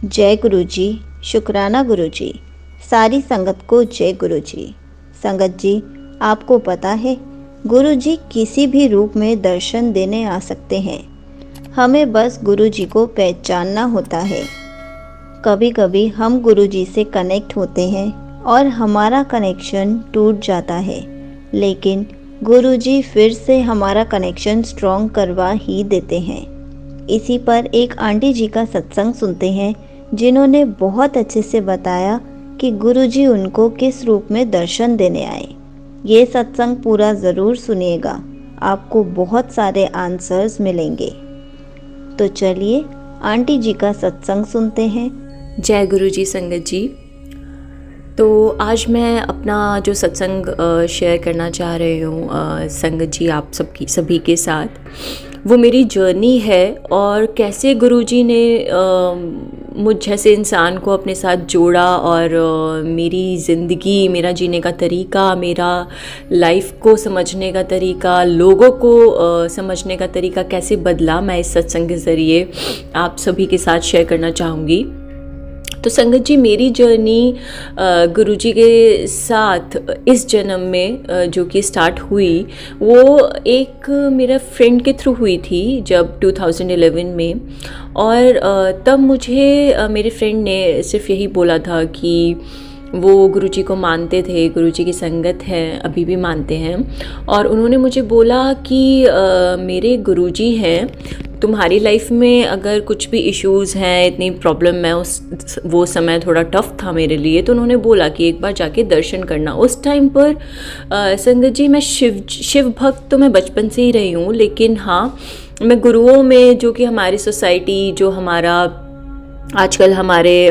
जय गुरु जी। शुक्राना गुरु जी। सारी संगत को जय गुरु जी। संगत जी, आपको पता है गुरु जी किसी भी रूप में दर्शन देने आ सकते हैं। हमें बस गुरु जी को पहचानना होता है। कभी कभी हम गुरु जी से कनेक्ट होते हैं और हमारा कनेक्शन टूट जाता है, लेकिन गुरु जी फिर से हमारा कनेक्शन स्ट्रॉन्ग करवा ही देते हैं। इसी पर एक आंटी जी का सत्संग सुनते हैं, जिन्होंने बहुत अच्छे से बताया कि गुरुजी उनको किस रूप में दर्शन देने आए। ये सत्संग पूरा ज़रूर सुनिएगा, आपको बहुत सारे आंसर्स मिलेंगे। तो चलिए आंटी जी का सत्संग सुनते हैं। जय गुरु जी। संगत जी, तो आज मैं अपना जो सत्संग शेयर करना चाह रही हूँ संगत जी आप सभी के साथ, वो मेरी जर्नी है और कैसे गुरुजी ने मुझ जैसे इंसान को अपने साथ जोड़ा और मेरी ज़िंदगी, मेरा जीने का तरीका, मेरा लाइफ को समझने का तरीका, लोगों को समझने का तरीका कैसे बदला, मैं इस सत्संग के ज़रिए आप सभी के साथ शेयर करना चाहूँगी। तो संगत जी, मेरी जर्नी गुरुजी के साथ इस जन्म में जो कि स्टार्ट हुई, वो एक मेरा फ्रेंड के थ्रू हुई थी जब 2011 में। और तब मुझे मेरे फ्रेंड ने सिर्फ यही बोला था कि वो गुरुजी को मानते थे, गुरुजी की संगत है, अभी भी मानते हैं। और उन्होंने मुझे बोला कि मेरे गुरुजी हैं, तुम्हारी लाइफ में अगर कुछ भी इश्यूज़ हैं, इतनी प्रॉब्लम है, वो समय थोड़ा टफ था मेरे लिए, तो उन्होंने बोला कि एक बार जाके दर्शन करना। उस टाइम पर संगत जी, मैं शिव भक्त तो मैं बचपन से ही रही हूँ, लेकिन हाँ, मैं गुरुओं में जो कि हमारी सोसाइटी, जो हमारा आजकल हमारे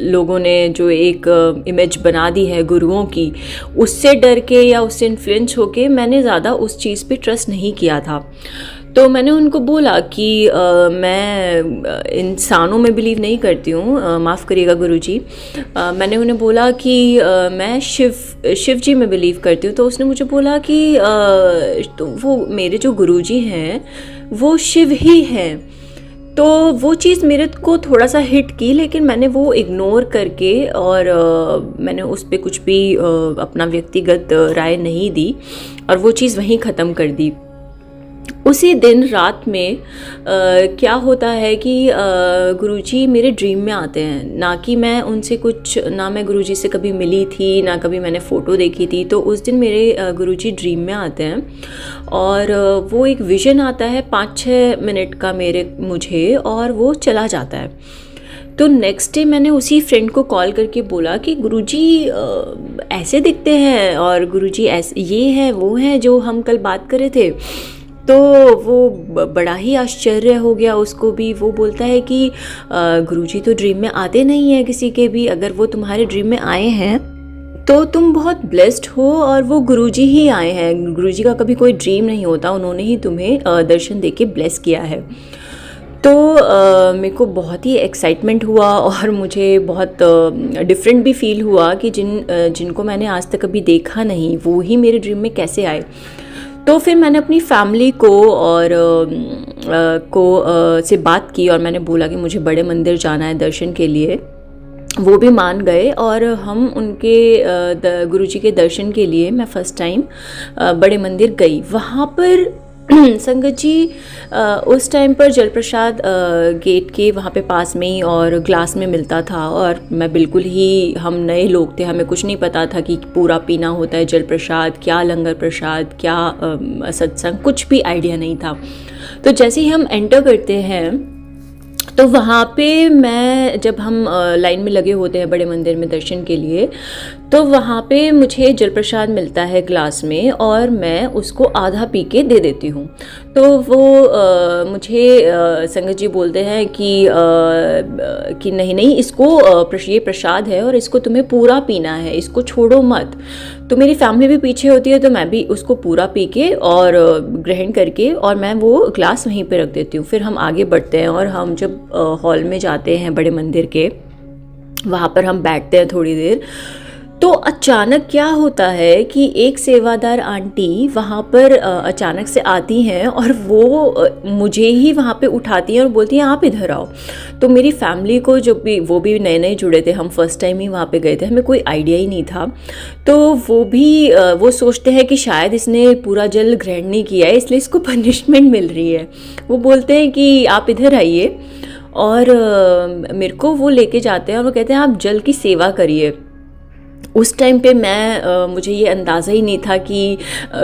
लोगों ने जो एक इमेज बना दी है गुरुओं की, उससे डर के या उससे इन्फ्लुएंस होके मैंने ज़्यादा उस चीज़ पे ट्रस्ट नहीं किया था। तो मैंने उनको बोला कि मैं इंसानों में बिलीव नहीं करती हूँ, माफ़ करिएगा गुरुजी। मैंने उन्हें बोला कि मैं शिव जी में बिलीव करती हूँ। तो उसने मुझे बोला कि तो वो मेरे जो गुरुजी हैं वो शिव ही हैं। तो वो चीज़ मेरे को थोड़ा सा हिट की, लेकिन मैंने वो इग्नोर करके और मैंने उस पर कुछ भी अपना व्यक्तिगत राय नहीं दी और वो चीज़ वहीं ख़त्म कर दी। उसी दिन रात में क्या होता है कि गुरुजी मेरे ड्रीम में आते हैं। ना कि मैं उनसे कुछ, ना मैं गुरुजी से कभी मिली थी, ना कभी मैंने फ़ोटो देखी थी। तो उस दिन मेरे गुरुजी ड्रीम में आते हैं और वो एक विज़न आता है 5-6 मिनट का मुझे, और वो चला जाता है। तो नेक्स्ट डे मैंने उसी फ्रेंड को कॉल करके बोला कि गुरुजी ऐसे दिखते हैं और गुरुजी ऐसे, ये है वो है जो हम कल बात कर रहे थे। तो वो बड़ा ही आश्चर्य हो गया उसको भी। वो बोलता है कि गुरुजी तो ड्रीम में आते नहीं हैं किसी के भी, अगर वो तुम्हारे ड्रीम में आए हैं तो तुम बहुत ब्लेस्ड हो, और वो गुरुजी ही आए हैं। गुरुजी का कभी कोई ड्रीम नहीं होता, उन्होंने ही तुम्हें दर्शन देके ब्लेस किया है। तो मेरे को बहुत ही एक्साइटमेंट हुआ और मुझे बहुत डिफरेंट भी फील हुआ कि जिनको मैंने आज तक कभी देखा नहीं, वो ही मेरे ड्रीम में कैसे आए। तो फिर मैंने अपनी फैमिली को और से बात की और मैंने बोला कि मुझे बड़े मंदिर जाना है दर्शन के लिए। वो भी मान गए और हम उनके गुरुजी के दर्शन के लिए मैं फ़र्स्ट टाइम बड़े मंदिर गई। वहाँ पर संगत जी उस टाइम पर जल प्रसाद गेट के वहाँ पे पास में ही और ग्लास में मिलता था, और मैं बिल्कुल ही, हम नए लोग थे, हमें कुछ नहीं पता था कि पूरा पीना होता है जल प्रसाद, क्या लंगर प्रसाद, क्या सत्संग, कुछ भी आइडिया नहीं था। तो जैसे ही हम एंटर करते हैं तो वहाँ पे जब हम लाइन में लगे होते हैं बड़े मंदिर में दर्शन के लिए, तो वहाँ पे मुझे जल प्रसाद मिलता है ग्लास में और मैं उसको आधा पी के दे देती हूँ। तो वो मुझे संगत जी बोलते हैं कि नहीं इसको ये प्रसाद है और इसको तुम्हें पूरा पीना है, इसको छोड़ो मत। तो मेरी फैमिली भी पीछे होती है, तो मैं भी उसको पूरा पी के और ग्रहण करके और मैं वो ग्लास वहीं पे रख देती हूँ। फिर हम आगे बढ़ते हैं और हम जब हॉल में जाते हैं बड़े मंदिर के, वहाँ पर हम बैठते हैं थोड़ी देर। तो अचानक क्या होता है कि एक सेवादार आंटी वहाँ पर अचानक से आती हैं और वो मुझे ही वहाँ पे उठाती हैं और बोलती हैं आप इधर आओ। तो मेरी फैमिली को, जो भी वो भी नए नए जुड़े थे, हम फर्स्ट टाइम ही वहाँ पे गए थे, हमें कोई आइडिया ही नहीं था। तो वो भी वो सोचते हैं कि शायद इसने पूरा जल ग्रहण नहीं किया है इसलिए इसको पनिशमेंट मिल रही है। वो बोलते हैं कि आप इधर आइए और मेरे को वो लेके जाते हैं और वो कहते हैं आप जल की सेवा करिए। उस टाइम पे मुझे ये अंदाज़ा ही नहीं था कि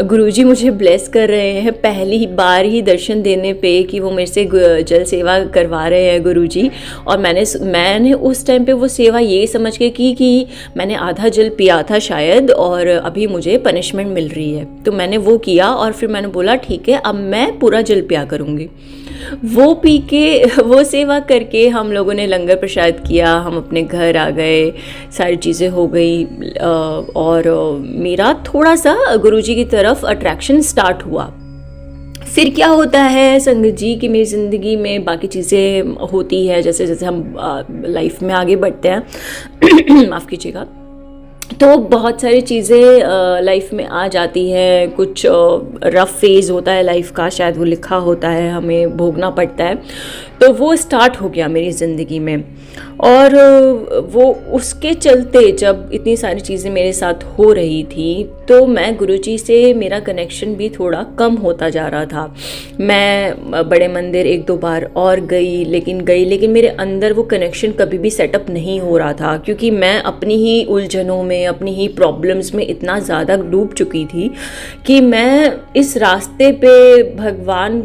गुरुजी मुझे ब्लेस कर रहे हैं पहली बार ही दर्शन देने पे, कि वो मेरे से जल सेवा करवा रहे हैं गुरुजी। और मैंने उस टाइम पे वो सेवा ये समझ के की कि मैंने आधा जल पिया था शायद और अभी मुझे पनिशमेंट मिल रही है। तो मैंने वो किया और फिर मैंने बोला ठीक है अब मैं पूरा जल पिया करूँगी। वो पी के, वो सेवा करके हम लोगों ने लंगर प्रसाद किया, हम अपने घर आ गए, सारी चीज़ें हो गई और मेरा थोड़ा सा गुरुजी की तरफ अट्रैक्शन स्टार्ट हुआ। फिर क्या होता है संगत जी कि मेरी ज़िंदगी में बाकी चीज़ें होती है, जैसे जैसे हम लाइफ में आगे बढ़ते हैं माफ़ कीजिएगा, तो बहुत सारी चीज़ें लाइफ में आ जाती हैं। कुछ रफ़ फेज़ होता है लाइफ का, शायद वो लिखा होता है, हमें भोगना पड़ता है। तो वो स्टार्ट हो गया मेरी ज़िंदगी में और वो उसके चलते जब इतनी सारी चीज़ें मेरे साथ हो रही थी तो मैं गुरुजी से मेरा कनेक्शन भी थोड़ा कम होता जा रहा था। मैं बड़े मंदिर 1-2 बार और गई, लेकिन मेरे अंदर वो कनेक्शन कभी भी सेटअप नहीं हो रहा था, क्योंकि मैं अपनी ही उलझनों में, अपनी ही प्रॉब्लम्स में इतना ज़्यादा डूब चुकी थी कि मैं इस रास्ते पे भगवान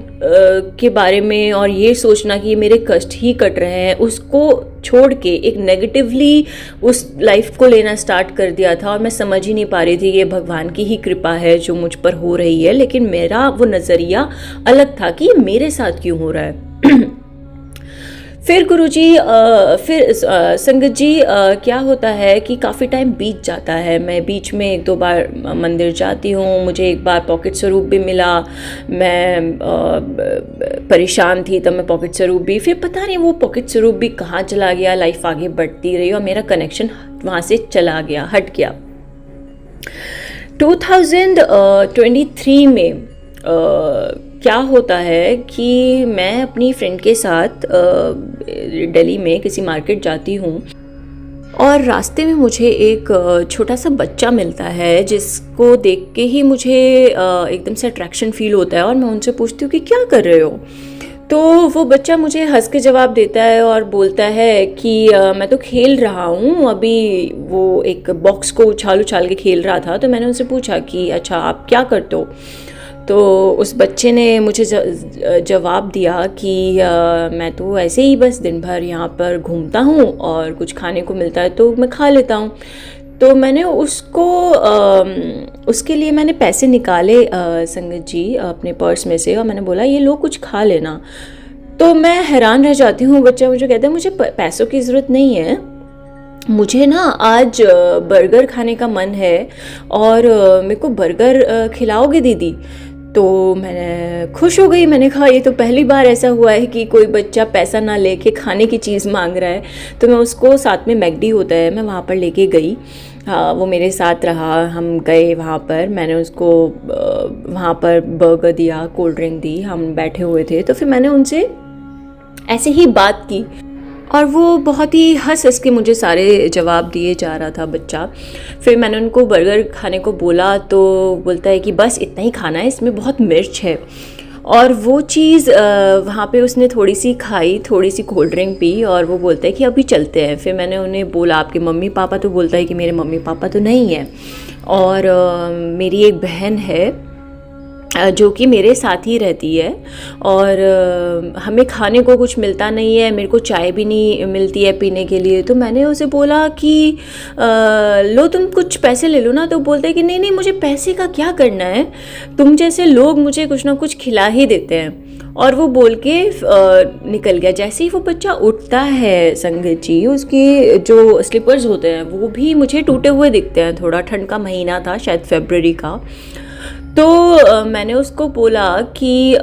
के बारे में और ये सोचना कि मेरे कष्ट ही कट रहे हैं, उसको छोड़ के एक नेगेटिवली उस लाइफ को लेना स्टार्ट कर दिया था। और मैं समझ ही नहीं पा रही थी ये भगवान की ही कृपा है जो मुझ पर हो रही है, लेकिन मेरा वो नज़रिया अलग था कि मेरे साथ क्यों हो रहा है। फिर गुरुजी फिर संगत जी क्या होता है कि काफ़ी टाइम बीत जाता है, मैं बीच में 1-2 बार मंदिर जाती हूँ, मुझे एक बार पॉकेट स्वरूप भी मिला, मैं परेशान थी तब मैं पॉकेट स्वरूप भी, फिर पता नहीं वो पॉकेट स्वरूप भी कहाँ चला गया, लाइफ आगे बढ़ती रही और मेरा कनेक्शन वहाँ से चला गया, हट गया। 2023 में क्या होता है कि मैं अपनी फ्रेंड के साथ दिल्ली में किसी मार्केट जाती हूँ और रास्ते में मुझे एक छोटा सा बच्चा मिलता है जिसको देख के ही मुझे एकदम से अट्रैक्शन फील होता है और मैं उनसे पूछती हूँ कि क्या कर रहे हो। तो वो बच्चा मुझे हंस के जवाब देता है और बोलता है कि मैं तो खेल रहा हूँ, अभी वो एक बॉक्स को उछाल उछाल के खेल रहा था। तो मैंने उनसे पूछा कि अच्छा आप क्या करते हो। तो उस बच्चे ने मुझे जवाब दिया कि मैं तो ऐसे ही बस दिन भर यहाँ पर घूमता हूँ और कुछ खाने को मिलता है तो मैं खा लेता हूँ। तो मैंने उसके लिए मैंने पैसे निकाले संगत जी अपने पर्स में से और मैंने बोला ये लो कुछ खा लेना। तो मैं हैरान रह जाती हूँ, बच्चा मुझे कहता है मुझे पैसों की ज़रूरत नहीं है, मुझे ना आज बर्गर खाने का मन है और मेरे को बर्गर खिलाओगे दीदी। तो मैंने खुश हो गई, मैंने कहा ये तो पहली बार ऐसा हुआ है कि कोई बच्चा पैसा ना लेके खाने की चीज़ मांग रहा है। तो मैं उसको, साथ में मैकडी होता है, मैं वहाँ पर लेके गई, हाँ वो मेरे साथ रहा, हम गए वहाँ पर, मैंने उसको वहाँ पर बर्गर दिया, कोल्ड ड्रिंक दी, हम बैठे हुए थे। तो फिर मैंने उनसे ऐसे ही बात की और वो बहुत ही हंस के मुझे सारे जवाब दिए जा रहा था बच्चा। फिर मैंने उनको बर्गर खाने को बोला तो बोलता है कि बस इतना ही खाना है, इसमें बहुत मिर्च है। और वो चीज़ वहाँ पे उसने थोड़ी सी खाई, थोड़ी सी कोल्ड ड्रिंक पी और वो बोलता है कि अभी चलते हैं। फिर मैंने उन्हें बोला आपके मम्मी पापा, तो बोलता है कि मेरे मम्मी पापा तो नहीं है और मेरी एक बहन है जो कि मेरे साथ ही रहती है और हमें खाने को कुछ मिलता नहीं है, मेरे को चाय भी नहीं मिलती है पीने के लिए। तो मैंने उसे बोला कि लो तुम कुछ पैसे ले लो ना। तो बोलते हैं कि नहीं मुझे पैसे का क्या करना है, तुम जैसे लोग मुझे कुछ ना कुछ खिला ही देते हैं। और वो बोल के निकल गया। जैसे ही वो बच्चा उठता है संगत जी, उसके जो स्लीपर्स होते हैं वो भी मुझे टूटे हुए दिखते हैं। थोड़ा ठंड का महीना था, शायद फरवरी का। तो मैंने उसको बोला कि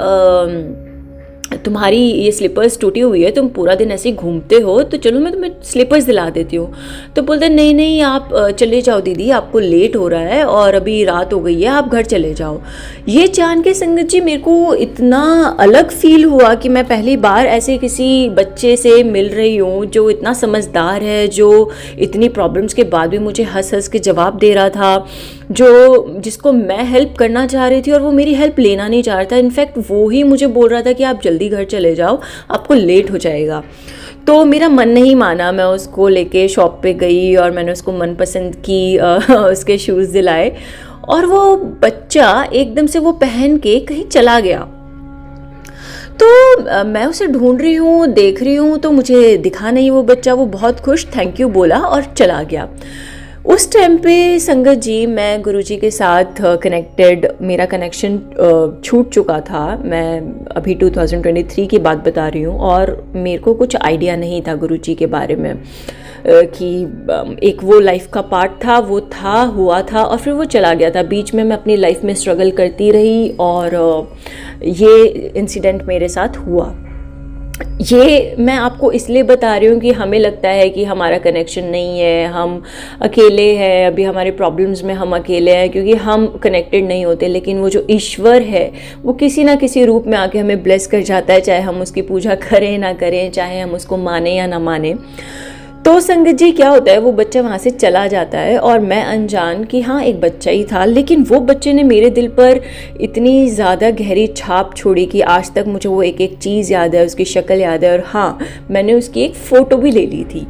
तुम्हारी ये स्लीपर्स टूटी हुई है, तुम पूरा दिन ऐसे ही घूमते हो, तो चलो मैं तुम्हें स्लीपर्स दिला देती हूँ। तो बोलते नहीं नहीं, आप चले जाओ दीदी, आपको लेट हो रहा है और अभी रात हो गई है, आप घर चले जाओ। ये जान के संगत जी मेरे को इतना अलग फील हुआ कि मैं पहली बार ऐसे किसी बच्चे से मिल रही हूँ जो इतना समझदार है, जो इतनी प्रॉब्लम्स के बाद भी मुझे हंस हंस के जवाब दे रहा था, जिसको मैं हेल्प करना चाह रही थी और वो मेरी हेल्प लेना नहीं चाह रहा था। इनफैक्ट वो ही मुझे बोल रहा था कि आप जल्दी घर चले जाओ, आपको लेट हो जाएगा। तो मेरा मन नहीं माना, मैं उसको लेके शॉप पे गई और मैंने उसको मनपसंद की उसके शूज़ दिलाए और वो बच्चा एकदम से वो पहन के कहीं चला गया। तो मैं उसे ढूंढ रही हूँ, देख रही हूँ, तो मुझे दिखा नहीं वो बच्चा। वो बहुत खुश थैंक यू बोला और चला गया। उस टाइम पे संगत जी मैं गुरुजी के साथ कनेक्टेड, मेरा कनेक्शन छूट चुका था। मैं अभी 2023 की बात बता रही हूँ और मेरे को कुछ आइडिया नहीं था गुरुजी के बारे में कि एक वो लाइफ का पार्ट था, वो था, हुआ था और फिर वो चला गया था। बीच में मैं अपनी लाइफ में स्ट्रगल करती रही और ये इंसिडेंट मेरे साथ हुआ। ये मैं आपको इसलिए बता रही हूँ कि हमें लगता है कि हमारा कनेक्शन नहीं है, हम अकेले हैं, अभी हमारे प्रॉब्लम्स में हम अकेले हैं क्योंकि हम कनेक्टेड नहीं होते। लेकिन वो जो ईश्वर है वो किसी ना किसी रूप में आके हमें ब्लेस कर जाता है, चाहे हम उसकी पूजा करें ना करें, चाहे हम उसको माने या ना माने। तो संगत जी क्या होता है, वो बच्चा वहाँ से चला जाता है और मैं अनजान कि हाँ एक बच्चा ही था, लेकिन वो बच्चे ने मेरे दिल पर इतनी ज़्यादा गहरी छाप छोड़ी कि आज तक मुझे वो एक एक चीज़ याद है, उसकी शक्ल याद है और हाँ मैंने उसकी एक फ़ोटो भी ले ली थी।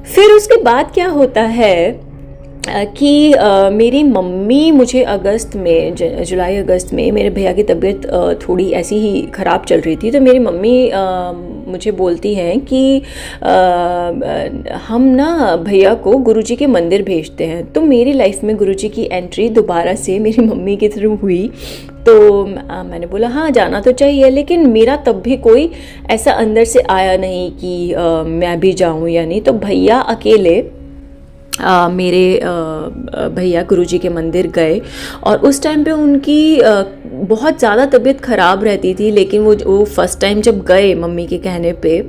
फिर उसके बाद क्या होता है कि मेरी मम्मी मुझे अगस्त में, जुलाई अगस्त में मेरे भैया की तबीयत थोड़ी ऐसी ही ख़राब चल रही थी। तो मेरी मम्मी मुझे बोलती हैं कि हम ना भैया को गुरुजी के मंदिर भेजते हैं। तो मेरी लाइफ में गुरुजी की एंट्री दोबारा से मेरी मम्मी के थ्रू हुई। तो मैंने बोला हाँ जाना तो चाहिए, लेकिन मेरा तब भी कोई ऐसा अंदर से आया नहीं कि मैं भी जाऊँ या नहीं। तो भैया अकेले मेरे भैया गुरुजी के मंदिर गए और उस टाइम पे उनकी बहुत ज़्यादा तबीयत ख़राब रहती थी, लेकिन वो फर्स्ट टाइम जब गए मम्मी के कहने पे,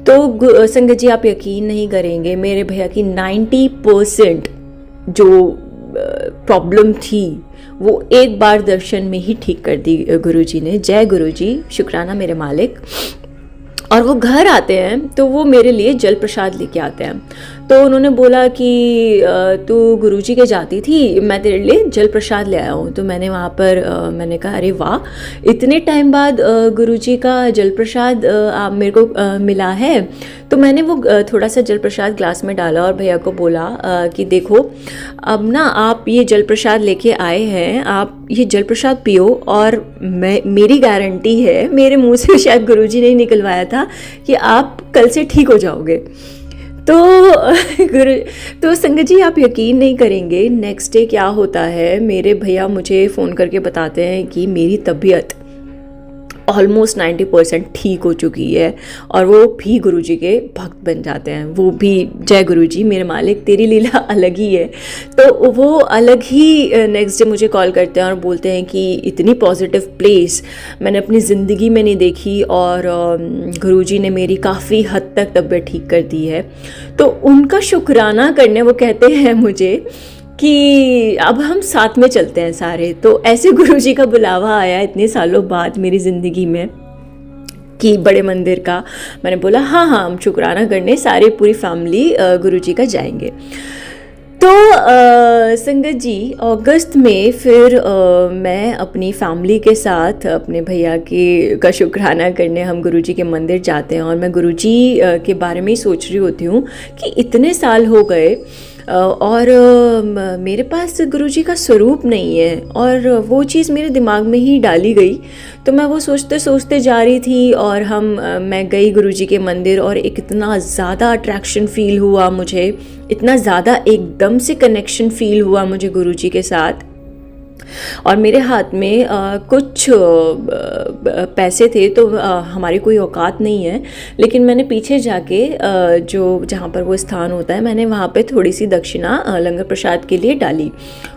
तो संगत जी आप यकीन नहीं करेंगे, मेरे भैया की 90% जो प्रॉब्लम थी वो एक बार दर्शन में ही ठीक कर दी गुरुजी ने। जय गुरुजी, शुक्राना मेरे मालिक। और वो घर आते हैं तो वो मेरे लिए जल प्रसाद लेके आते हैं। तो उन्होंने बोला कि तू गुरुजी के जाती थी, मैं तेरे लिए जल प्रसाद ले आया हूँ। तो मैंने वहाँ पर मैंने कहा अरे वाह, इतने टाइम बाद गुरुजी का जल प्रसाद मेरे को मिला है। तो मैंने वो थोड़ा सा जल प्रसाद ग्लास में डाला और भैया को बोला कि देखो अब ना आप ये जल प्रसाद लेके आए हैं, आप ये जल प्रसाद पियो और मेरी गारंटी है, मेरे मुंह से शायद गुरुजी ने निकलवाया था कि आप कल से ठीक हो जाओगे। तो संगत जी आप यकीन नहीं करेंगे, नेक्स्ट डे क्या होता है, मेरे भैया मुझे फ़ोन करके बताते हैं कि मेरी तबीयत ऑलमोस्ट 90% ठीक हो चुकी है और वो भी गुरुजी के भक्त बन जाते हैं। वो भी जय गुरुजी, मेरे मालिक तेरी लीला अलग ही है। तो वो अलग ही नेक्स्ट डे मुझे कॉल करते हैं और बोलते हैं कि इतनी पॉजिटिव प्लेस मैंने अपनी ज़िंदगी में नहीं देखी और गुरुजी ने मेरी काफ़ी हद तक तबीयत ठीक कर दी है। तो उनका शुक्राना करने वो कहते हैं मुझे कि अब हम साथ में चलते हैं सारे। तो ऐसे गुरुजी का बुलावा आया इतने सालों बाद मेरी ज़िंदगी में कि बड़े मंदिर का। मैंने बोला हाँ हाँ हम शुक्राना करने सारे पूरी फैमिली गुरुजी का जाएंगे। तो संगत जी अगस्त में फिर मैं अपनी फैमिली के साथ अपने भैया का शुक्राना करने हम गुरुजी के मंदिर जाते हैं। और मैं गुरुजी के बारे में ही सोच रही होती हूँ कि इतने साल हो गए और मेरे पास गुरुजी का स्वरूप नहीं है और वो चीज़ मेरे दिमाग में ही डाली गई। तो मैं वो सोचते सोचते जा रही थी और मैं गई गुरुजी के मंदिर और एक इतना ज़्यादा अट्रैक्शन फ़ील हुआ मुझे, इतना ज़्यादा एकदम से कनेक्शन फ़ील हुआ मुझे गुरुजी के साथ। और मेरे हाथ में कुछ पैसे थे, तो हमारी कोई औकात नहीं है, लेकिन मैंने पीछे जाके जहाँ पर वो स्थान होता है, मैंने वहाँ पे थोड़ी सी दक्षिणा लंगर प्रसाद के लिए डाली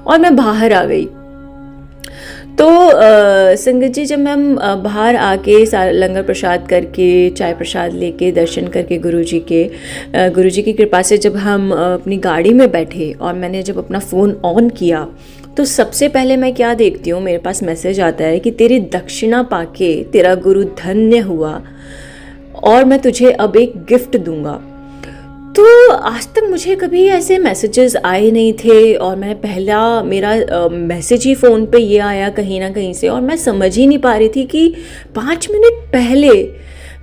और मैं बाहर आ गई। तो संगत जी, जब हम बाहर आके लंगर प्रसाद करके, चाय प्रसाद लेके, दर्शन करके गुरु जी की कृपा से जब हम अपनी गाड़ी में बैठे और मैंने जब अपना फ़ोन ऑन किया, तो सबसे पहले मैं क्या देखती हूँ, मेरे पास मैसेज आता है कि तेरी दक्षिणा पाके तेरा गुरु धन्य हुआ और मैं तुझे अब एक गिफ्ट दूंगा। तो आज तक मुझे कभी ऐसे मैसेजेस आए नहीं थे और मेरा मैसेज ही फ़ोन पे ये आया कहीं ना कहीं से, और मैं समझ ही नहीं पा रही थी कि 5 मिनट पहले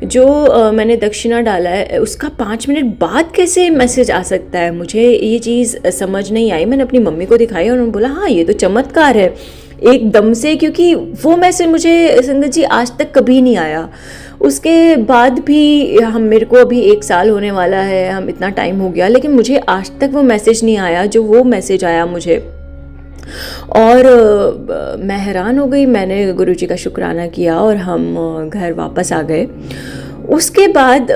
जो मैंने दक्षिणा डाला है उसका 5 मिनट बाद कैसे मैसेज आ सकता है। मुझे ये चीज़ समझ नहीं आई। मैंने अपनी मम्मी को दिखाई और उन्होंने बोला हाँ ये तो चमत्कार है एकदम से, क्योंकि वो मैसेज मुझे संगत जी आज तक कभी नहीं आया। उसके बाद भी मेरे को अभी 1 साल होने वाला है, हम इतना टाइम हो गया, लेकिन मुझे आज तक वो मैसेज नहीं आया जो वो मैसेज आया मुझे। और मैं हैरान हो गई। मैंने गुरुजी का शुक्राना किया और हम घर वापस आ गए। उसके बाद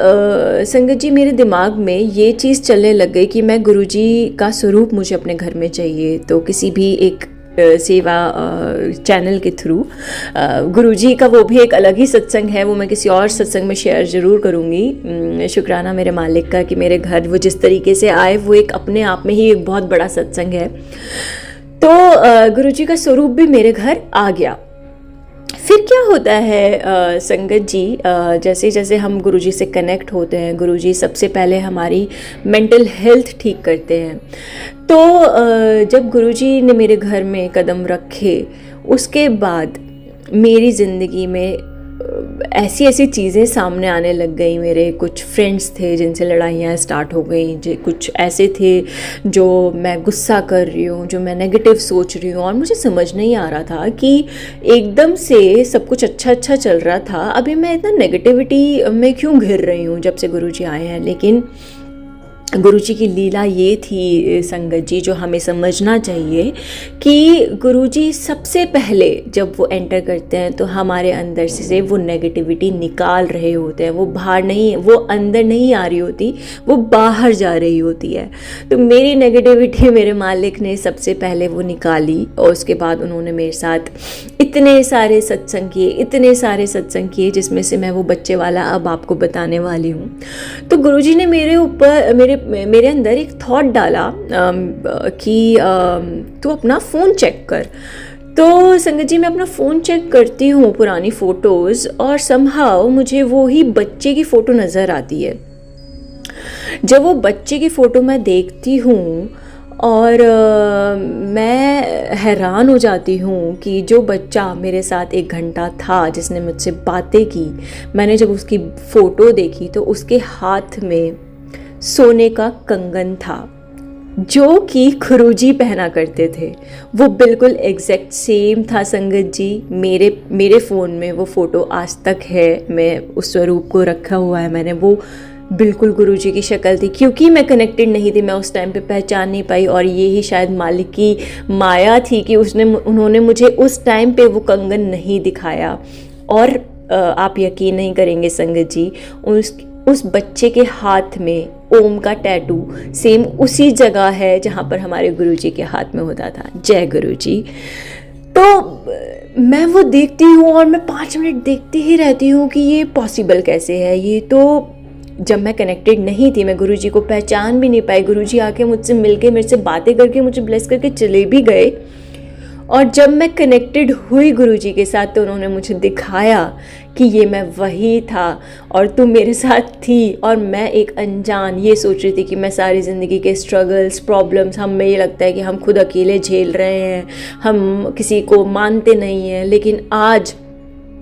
संगत जी, मेरे दिमाग में ये चीज़ चलने लग गई कि मैं गुरुजी का स्वरूप मुझे अपने घर में चाहिए। तो किसी भी एक सेवा चैनल के थ्रू गुरुजी का वो भी एक अलग ही सत्संग है, वो मैं किसी और सत्संग में शेयर ज़रूर करूँगी। शुक्राना मेरे मालिक का कि मेरे घर वो जिस तरीके से आए वो एक अपने आप में ही एक बहुत बड़ा सत्संग है। तो गुरुजी का स्वरूप भी मेरे घर आ गया। फिर क्या होता है संगत जी, जैसे जैसे हम गुरुजी से कनेक्ट होते हैं, गुरुजी सबसे पहले हमारी मेंटल हेल्थ ठीक करते हैं। तो जब गुरुजी ने मेरे घर में कदम रखे, उसके बाद मेरी ज़िंदगी में ऐसी ऐसी चीज़ें सामने आने लग गई। मेरे कुछ फ्रेंड्स थे जिनसे लड़ाइयाँ स्टार्ट हो गई, कुछ ऐसे थे जो मैं गुस्सा कर रही हूँ, जो मैं नेगेटिव सोच रही हूँ, और मुझे समझ नहीं आ रहा था कि एकदम से सब कुछ अच्छा अच्छा चल रहा था, अभी मैं इतना नेगेटिविटी में क्यों घिर रही हूँ जब से गुरुजी आए हैं। लेकिन गुरुजी की लीला ये थी संगत जी, जो हमें समझना चाहिए कि गुरुजी सबसे पहले जब वो एंटर करते हैं तो हमारे अंदर से वो नेगेटिविटी निकाल रहे होते हैं। वो बाहर नहीं, वो अंदर नहीं आ रही होती, वो बाहर जा रही होती है। तो मेरी नेगेटिविटी मेरे मालिक ने सबसे पहले वो निकाली, और उसके बाद उन्होंने मेरे साथ इतने सारे सत्संग किए जिसमें से मैं वो बच्चे वाला अब आपको बताने वाली हूँ। तो गुरुजी ने मेरे अंदर एक थॉट डाला कि तू अपना फ़ोन चेक कर। तो संगत जी, मैं अपना फ़ोन चेक करती हूँ, पुरानी फ़ोटोज़, और समहाउ मुझे वो ही बच्चे की फ़ोटो नज़र आती है। जब वो बच्चे की फ़ोटो मैं देखती हूँ और मैं हैरान हो जाती हूँ कि जो बच्चा मेरे साथ 1 घंटा था, जिसने मुझसे बातें की, मैंने जब उसकी फ़ोटो देखी तो उसके हाथ में सोने का कंगन था जो कि गुरुजी पहना करते थे। वो बिल्कुल एग्जैक्ट सेम था संगत जी। मेरे फ़ोन में वो फ़ोटो आज तक है, मैं उस स्वरूप को रखा हुआ है मैंने। वो बिल्कुल गुरुजी की शक्ल थी। क्योंकि मैं कनेक्टेड नहीं थी, मैं उस टाइम पे पहचान नहीं पाई, और ये ही शायद मालिक की माया थी कि उन्होंने मुझे उस टाइम पे वो कंगन नहीं दिखाया। और आप यकीन नहीं करेंगे संगत जी, उस बच्चे के हाथ में ओम का टैटू सेम उसी जगह है जहाँ पर हमारे गुरुजी के हाथ में होता था। जय गुरुजी। तो मैं वो देखती हूँ और मैं 5 मिनट देखती ही रहती हूँ कि ये पॉसिबल कैसे है। ये तो जब मैं कनेक्टेड नहीं थी, मैं गुरुजी को पहचान भी नहीं पाई। गुरुजी आके मुझसे मिलके, मेरे से बातें करके, मुझे ब्लेस करके चले भी गए। और जब मैं कनेक्टेड हुई गुरुजी के साथ तो उन्होंने मुझे दिखाया कि ये मैं वही था और तू मेरे साथ थी, और मैं एक अनजान ये सोच रही थी कि मैं सारी ज़िंदगी के स्ट्रगल्स, प्रॉब्लम्स, हमें ये लगता है कि हम खुद अकेले झेल रहे हैं, हम किसी को मानते नहीं हैं। लेकिन आज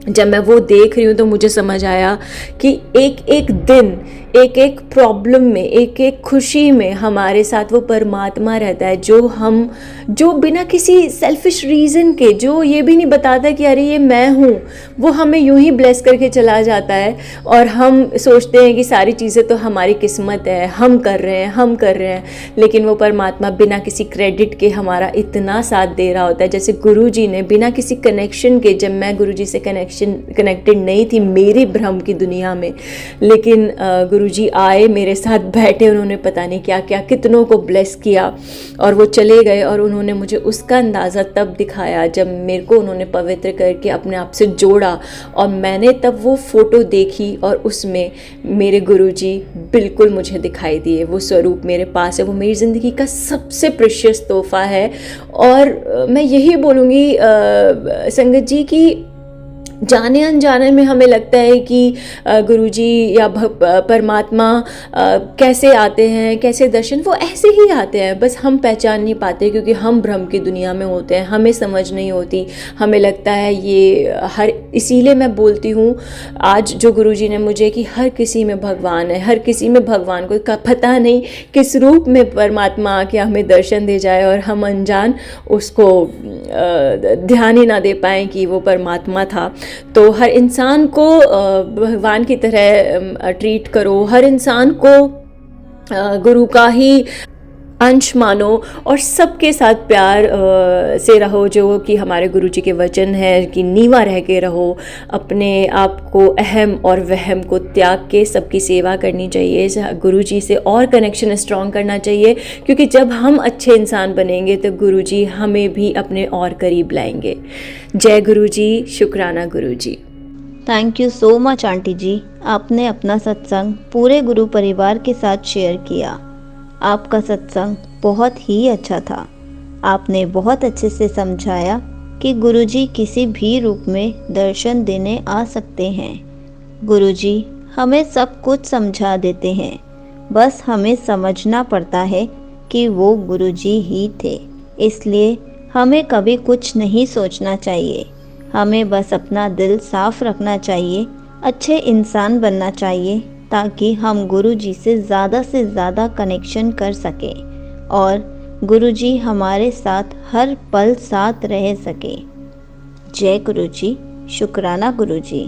जब मैं वो देख रही हूँ तो मुझे समझ आया कि एक एक दिन, एक एक प्रॉब्लम में, एक एक खुशी में हमारे साथ वो परमात्मा रहता है, जो बिना किसी सेल्फिश रीज़न के, जो ये भी नहीं बताता कि अरे ये मैं हूँ, वो हमें यूं ही ब्लेस करके चला जाता है। और हम सोचते हैं कि सारी चीज़ें तो हमारी किस्मत है, हम कर रहे हैं, लेकिन वो परमात्मा बिना किसी क्रेडिट के हमारा इतना साथ दे रहा होता है। जैसे गुरुजी ने बिना किसी कनेक्शन के, जब मैं गुरुजी से कनेक्टेड नहीं थी मेरी भ्रम की दुनिया में, लेकिन गुरुजी आए, मेरे साथ बैठे, उन्होंने पता नहीं क्या क्या कितनों को ब्लेस किया और वो चले गए। और उन्होंने मुझे उसका अंदाज़ा तब दिखाया जब मेरे को उन्होंने पवित्र करके अपने आप से जोड़ा, और मैंने तब वो फ़ोटो देखी और उसमें मेरे गुरुजी बिल्कुल मुझे दिखाई दिए। वो स्वरूप मेरे पास है, वो मेरी ज़िंदगी का सबसे प्रेशियस तोहफ़ा है। और मैं यही बोलूँगी संगत जी कि जाने अनजाने में हमें लगता है कि गुरुजी या परमात्मा कैसे आते हैं, कैसे दर्शन, वो ऐसे ही आते हैं, बस हम पहचान नहीं पाते क्योंकि हम भ्रम की दुनिया में होते हैं, हमें समझ नहीं होती, हमें लगता है ये इसीलिए मैं बोलती हूँ आज जो गुरुजी ने मुझे कि हर किसी में भगवान है, हर किसी में भगवान को पता नहीं किस रूप में परमात्मा आके हमें दर्शन दे जाए और हम अनजान उसको ध्यान ही ना दे पाएँ कि वो परमात्मा था। तो हर इंसान को भगवान की तरह ट्रीट करो, हर इंसान को गुरु का ही अंश मानो और सबके साथ प्यार से रहो, जो कि हमारे गुरुजी के वचन है कि नीवा रह के रहो, अपने आप को अहम और वहम को त्याग के सबकी सेवा करनी चाहिए, गुरुजी से और कनेक्शन स्ट्रॉन्ग करना चाहिए, क्योंकि जब हम अच्छे इंसान बनेंगे तो गुरुजी हमें भी अपने और करीब लाएंगे। जय गुरुजी, शुक्राना गुरुजी। Thank you so much aunty ji, आपने अपना सत्संग पूरे गुरु परिवार के साथ शेयर किया। आपका सत्संग बहुत ही अच्छा था। आपने बहुत अच्छे से समझाया कि गुरुजी किसी भी रूप में दर्शन देने आ सकते हैं। गुरुजी हमें सब कुछ समझा देते हैं, बस हमें समझना पड़ता है कि वो गुरुजी ही थे। इसलिए हमें कभी कुछ नहीं सोचना चाहिए, हमें बस अपना दिल साफ रखना चाहिए, अच्छे इंसान बनना चाहिए, ताकि हम गुरुजी से ज़्यादा कनेक्शन कर सकें और गुरुजी हमारे साथ हर पल साथ रह सके। जय गुरुजी, शुक्राना गुरुजी।